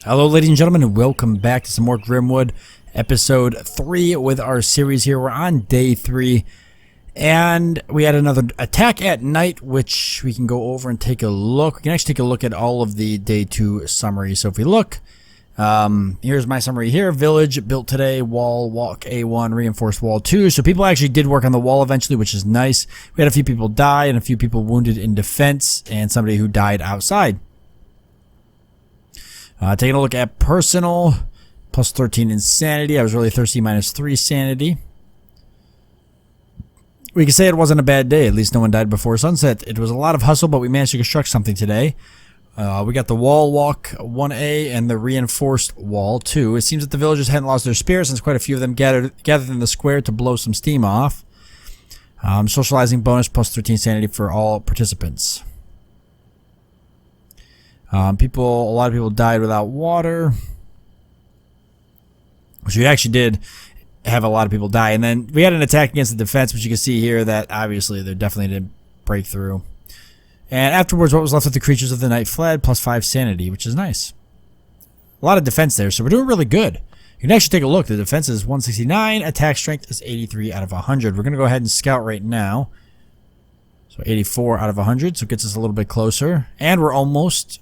Hello ladies and gentlemen, and welcome back to some more Grimmwood, episode 3 with our series here. We're on day 3, and we had another attack at night, which we can go over and take a look. We can actually take a look at all of the day 2 summary. So if we look, here's my summary here. Village built today, wall, walk A1, reinforced wall 2. So people actually did work on the wall eventually, which is nice. We had a few people die and a few people wounded in defense, and somebody who died outside. Taking a look at personal, plus 13 insanity. I was really thirsty, minus 3 sanity. We can say it wasn't a bad day. At least no one died before sunset. It was a lot of hustle, but we managed to construct something today. We got the wall walk 1A and the reinforced wall 2. It seems that the villagers hadn't lost their spirits since quite a few of them gathered in the square to blow some steam off. Socializing bonus plus 13 sanity for all participants. A lot of people died without water, which we actually did have a lot of people die. And then we had an attack against the defense, which you can see here that obviously they definitely didn't break through. And afterwards, what was left of the creatures of the night fled, plus 5 sanity, which is nice. A lot of defense there, so we're doing really good. You can actually take a look. The defense is 169, attack strength is 83 out of 100. We're going to go ahead and scout right now. So 84 out of 100, so it gets us a little bit closer. And we're almost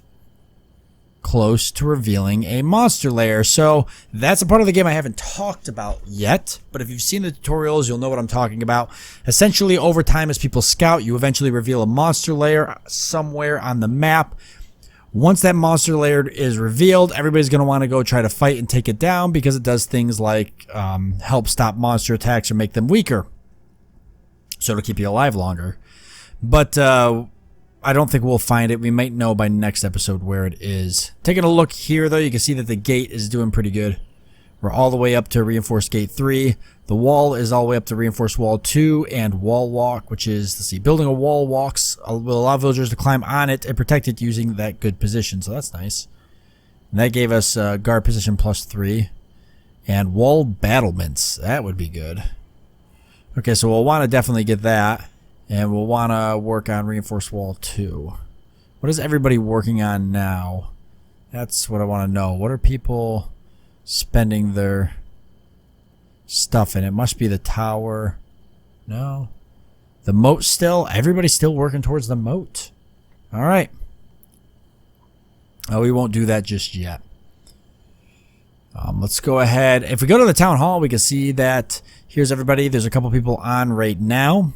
close to revealing a monster lair. So that's a part of the game I haven't talked about yet, but if you've seen the tutorials, you'll know what I'm talking about. Essentially, over time as people scout, you eventually reveal a monster lair somewhere on the map. Once that monster lair is revealed, everybody's going to want to go try to fight and take it down because it does things like help stop monster attacks or make them weaker, so it'll keep you alive longer. But I don't think we'll find it. We might know by next episode where it is. Taking a look here, though, you can see that the gate is doing pretty good. We're all the way up to reinforced gate 3. The wall is all the way up to reinforced wall 2 and wall walk, which is, let's see, building a wall walks will allow villagers to climb on it and protect it using that good position. So that's nice. And that gave us guard position plus 3. And wall battlements. That would be good. Okay, so we'll want to definitely get that. And we'll want to work on reinforced wall 2. What is everybody working on now? That's what I want to know. What are people spending their stuff in? It must be the tower. No. The moat still? Everybody's still working towards the moat. Alright. Oh, we won't do that just yet. Let's go ahead. If we go to the town hall, we can see that here's everybody. There's a couple people on right now.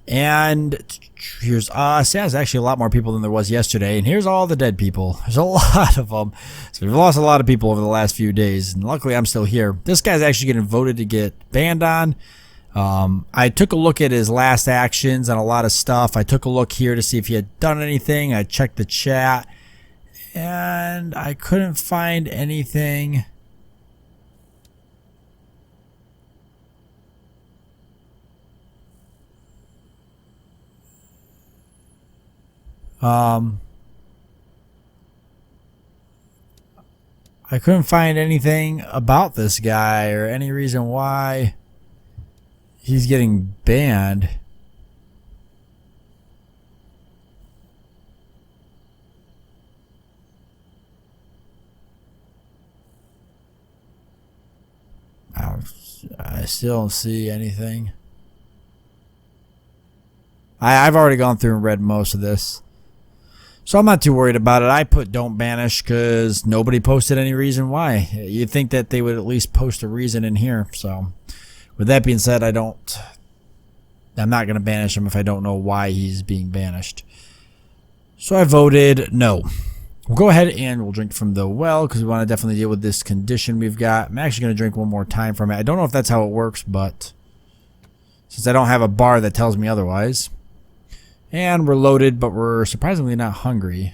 And here's us. Yeah, there's actually a lot more people than there was yesterday. And here's all the dead people. There's a lot of them. So we've lost a lot of people over the last few days. And luckily I'm still here. This guy's actually getting voted to get banned on. I took a look at his last actions and a lot of stuff. I took a look here to see if he had done anything. I checked the chat. And I couldn't find anything. I couldn't find anything about this guy or any reason why he's getting banned. I still don't see anything. I've already gone through and read most of this. So I'm not too worried about it. I put don't banish because nobody posted any reason why. You'd think that they would at least post a reason in here. So with that being said, I'm not going to banish him if I don't know why he's being banished. So I voted no. We'll go ahead and we'll drink from the well because we want to definitely deal with this condition we've got. I'm actually going to drink one more time from it. I don't know if that's how it works, but since I don't have a bar that tells me otherwise. And we're loaded, but we're surprisingly not hungry.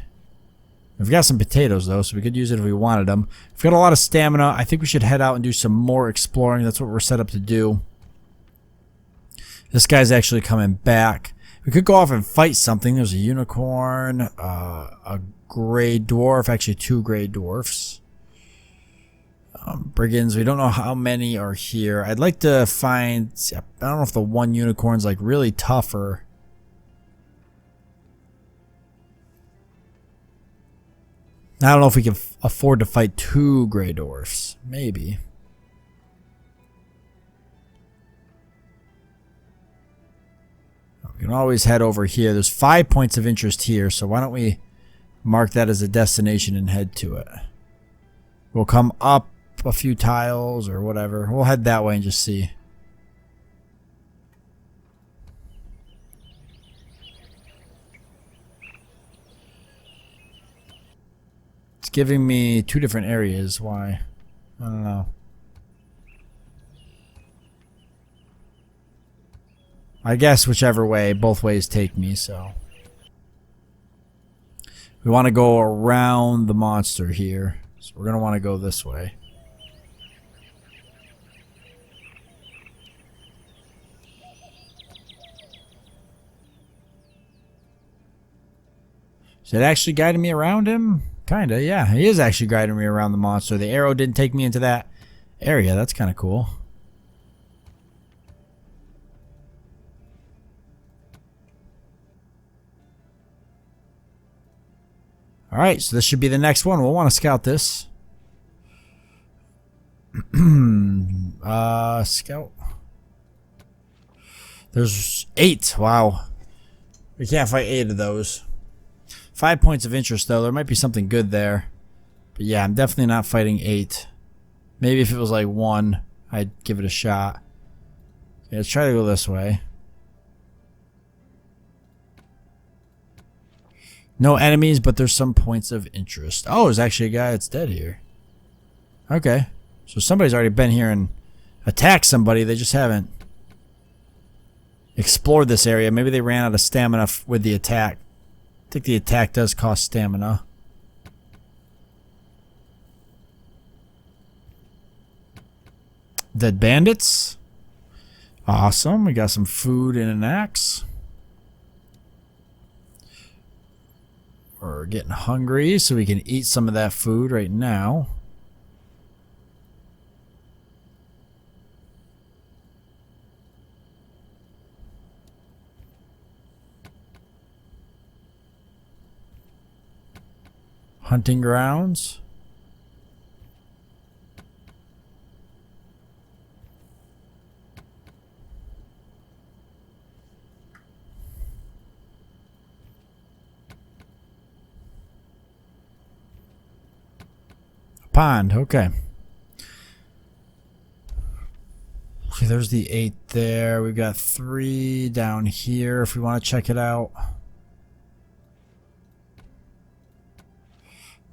We've got some potatoes, though, so we could use it if we wanted them. We've got a lot of stamina. I think we should head out and do some more exploring. That's what we're set up to do. This guy's actually coming back. We could go off and fight something. There's a unicorn, a gray dwarf, actually 2 gray dwarfs. Brigands, we don't know how many are here. I'd like to find, I don't know if the one unicorn's like really tough or... I don't know if we can afford to fight 2 gray dwarfs. Maybe. We can always head over here. There's 5 points of interest here, so why don't we mark that as a destination and head to it. We'll come up a few tiles or whatever. We'll head that way and just see. It's giving me 2 different areas. Why? I don't know. I guess whichever way, both ways take me, so. We want to go around the monster here. So we're going to want to go this way. Is it actually guiding me around him? Kinda, yeah. He is actually guiding me around the monster. The arrow didn't take me into that area. That's kind of cool. Alright, so this should be the next one. We'll want to scout this. Scout. There's 8. Wow. We can't fight 8 of those. 5 points of interest, though. There might be something good there. But yeah, I'm definitely not fighting 8. Maybe if it was like 1, I'd give it a shot. Okay, let's try to go this way. No enemies, but there's some points of interest. Oh, there's actually a guy that's dead here. Okay. So somebody's already been here and attacked somebody. They just haven't explored this area. Maybe they ran out of stamina with the attack. I think the attack does cost stamina. Dead bandits. Awesome. We got some food and an axe. We're getting hungry, so we can eat some of that food right now. Hunting grounds. Pond, okay. Okay, there's the 8 there. We've got 3 down here if we want to check it out.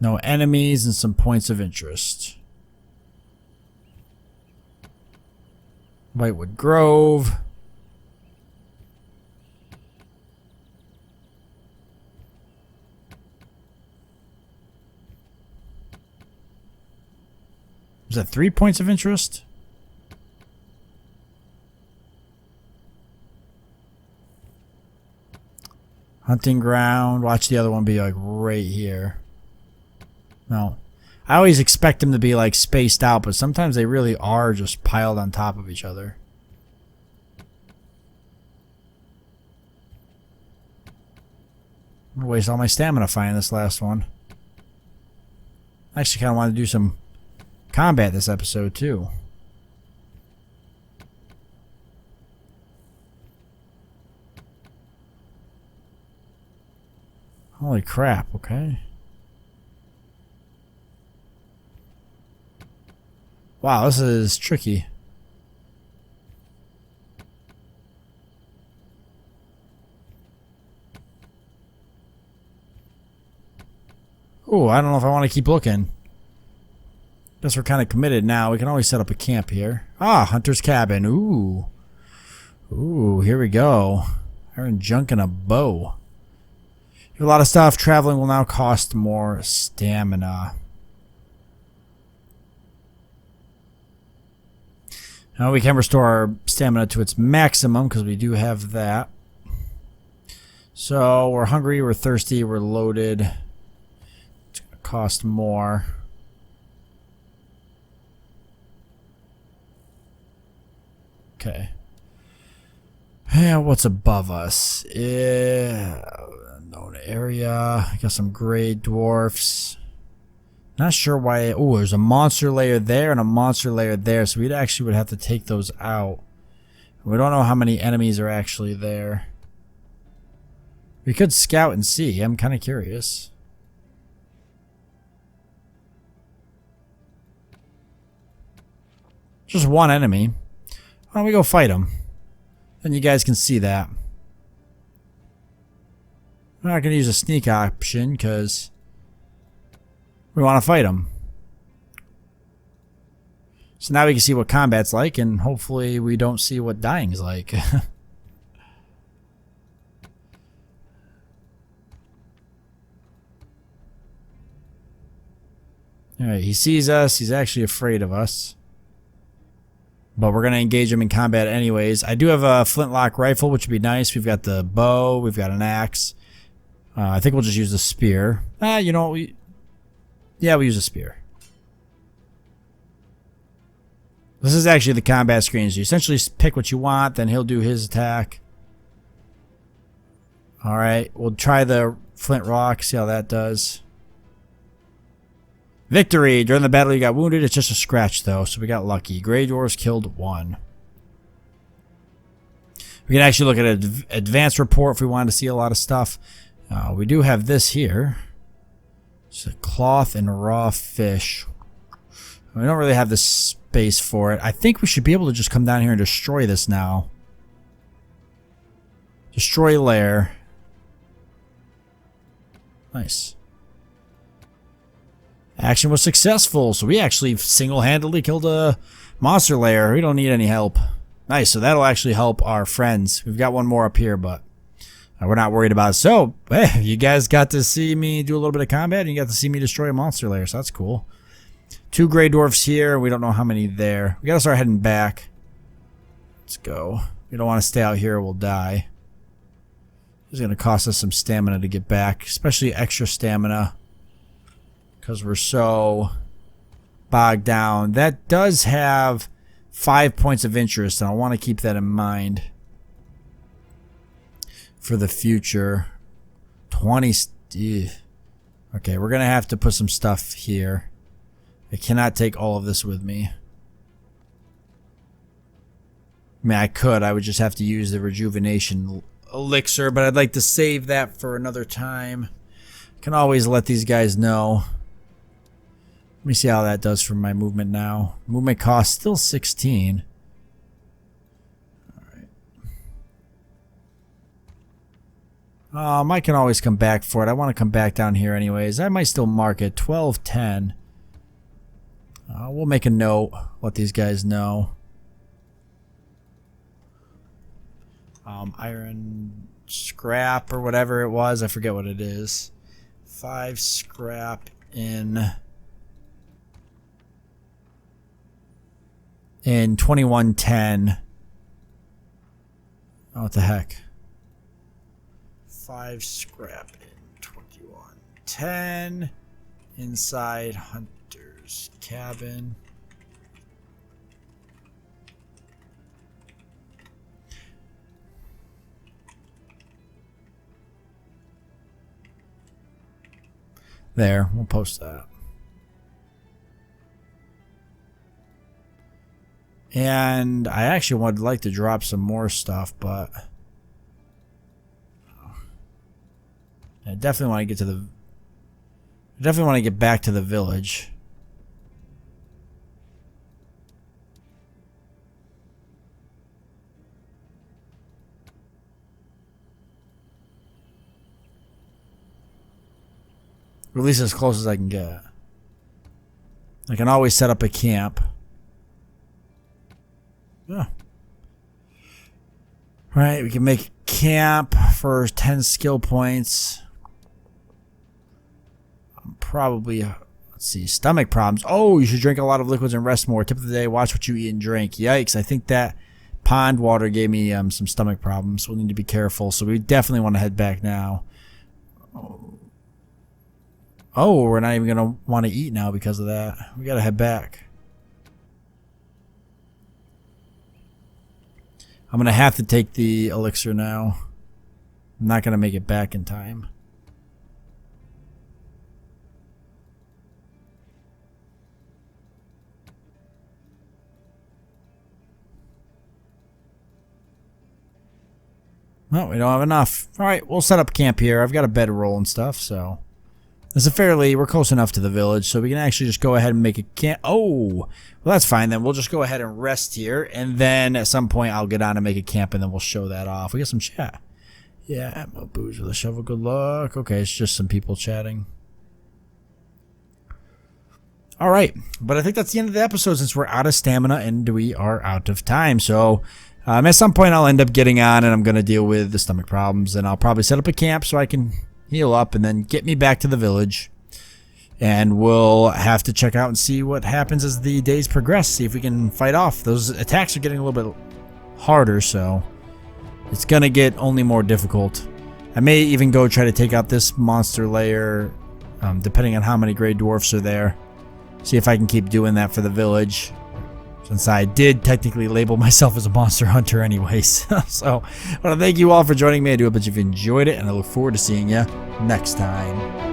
No enemies and some points of interest. Whitewood Grove. Is that 3 points of interest? Hunting ground. Watch the other one be like right here. No. I always expect them to be like spaced out, but sometimes they really are just piled on top of each other. I'm gonna waste all my stamina finding this last one. I actually kind of want to do some combat this episode too. Holy crap, okay. Wow, this is tricky. Oh, I don't know if I want to keep looking. Guess we're kind of committed now. We can always set up a camp here. Ah, Hunter's Cabin. Ooh. Ooh, here we go. Iron junk and a bow. A lot of stuff. Traveling will now cost more stamina. Now we can restore our stamina to its maximum because we do have that. So we're hungry, we're thirsty, we're loaded. It's going to cost more. Okay. Yeah, what's above us? Yeah, unknown area. I got some gray dwarfs. Not sure why. Oh, there's a monster layer there and a monster layer there, so we actually would have to take those out. We don't know how many enemies are actually there. We could scout and see. I'm kind of curious. Just one enemy. Why don't we go fight him? Then you guys can see that. I'm not going to use a sneak option because we want to fight him. So now we can see what combat's like, and hopefully we don't see what dying's like. Alright, he sees us. He's actually afraid of us. But we're going to engage him in combat anyways. I do have a flintlock rifle, which would be nice. We've got the bow. We've got an axe. I think we'll just use the spear. You know what? Yeah, we use a spear. This is actually the combat screens. You essentially pick what you want, then he'll do his attack. Alright, we'll try the flint rock, see how that does. Victory! During the battle you got wounded. It's just a scratch though, so we got lucky. Grey Dwarves killed 1. We can actually look at an advanced report if we wanted to see a lot of stuff. We do have this here. It's a cloth and raw fish. We don't really have the space for it. I think we should be able to just come down here and destroy this now. Destroy lair. Nice. Action was successful, so we actually single-handedly killed a monster lair. We don't need any help. Nice, so that'll actually help our friends. We've got one more up here, but we're not worried about it. So, hey, you guys got to see me do a little bit of combat, and you got to see me destroy a monster lair, so that's cool. 2 Grey Dwarfs here. We don't know how many there. We gotta start heading back. Let's go. We don't want to stay out here or we'll die. It's gonna cost us some stamina to get back, especially extra stamina, because we're so bogged down. That does have 5 points of interest, and I want to keep that in mind for the future. 20. Okay, we're gonna have to put some stuff here. I cannot take all of this with me. I mean, I could. I would just have to use the rejuvenation elixir, but I'd like to save that for another time. I can always let these guys know. Let me see how that does for my movement now. Movement cost still 16. Alright. I can always come back for it. I want to come back down here anyways. I might still mark it. 12:10. We'll make a note. Let these guys know. Iron scrap or whatever it was. I forget what it is. 5 scrap in 2110. Oh, what the heck? 5 scrap in 2110 inside Hunter's cabin. There, we'll post that. And I actually would like to drop some more stuff, but I definitely want to get to the back to the village. Or at least as close as I can get. I can always set up a camp. Yeah. Alright, we can make camp for 10 skill points. Probably, let's see, stomach problems. Oh, you should drink a lot of liquids and rest more. Tip of the day, watch what you eat and drink. Yikes, I think that pond water gave me some stomach problems. We'll need to be careful. So we definitely want to head back now. Oh, we're not even going to want to eat now because of that. We got to head back. I'm going to have to take the elixir now. I'm not going to make it back in time. Well, we don't have enough. All right, we'll set up camp here. I've got a bedroll and stuff, so it's we're close enough to the village, so we can actually just go ahead and make a camp. Oh, well, that's fine then. We'll just go ahead and rest here, and then at some point I'll get on and make a camp, and then we'll show that off. We got some chat. Yeah, no booze with a shovel. Good luck. Okay, it's just some people chatting. All right, but I think that's the end of the episode since we're out of stamina and we are out of time. So at some point I'll end up getting on and I'm going to deal with the stomach problems, and I'll probably set up a camp so I can heal up and then get me back to the village. And we'll have to check out and see what happens as the days progress, see if we can fight off. Those attacks are getting a little bit harder, so it's going to get only more difficult. I may even go try to take out this monster lair, depending on how many gray dwarfs are there. See if I can keep doing that for the village, since I did technically label myself as a monster hunter anyways. So I want to thank you all for joining me. I do hope that you've enjoyed it, and I look forward to seeing you next time.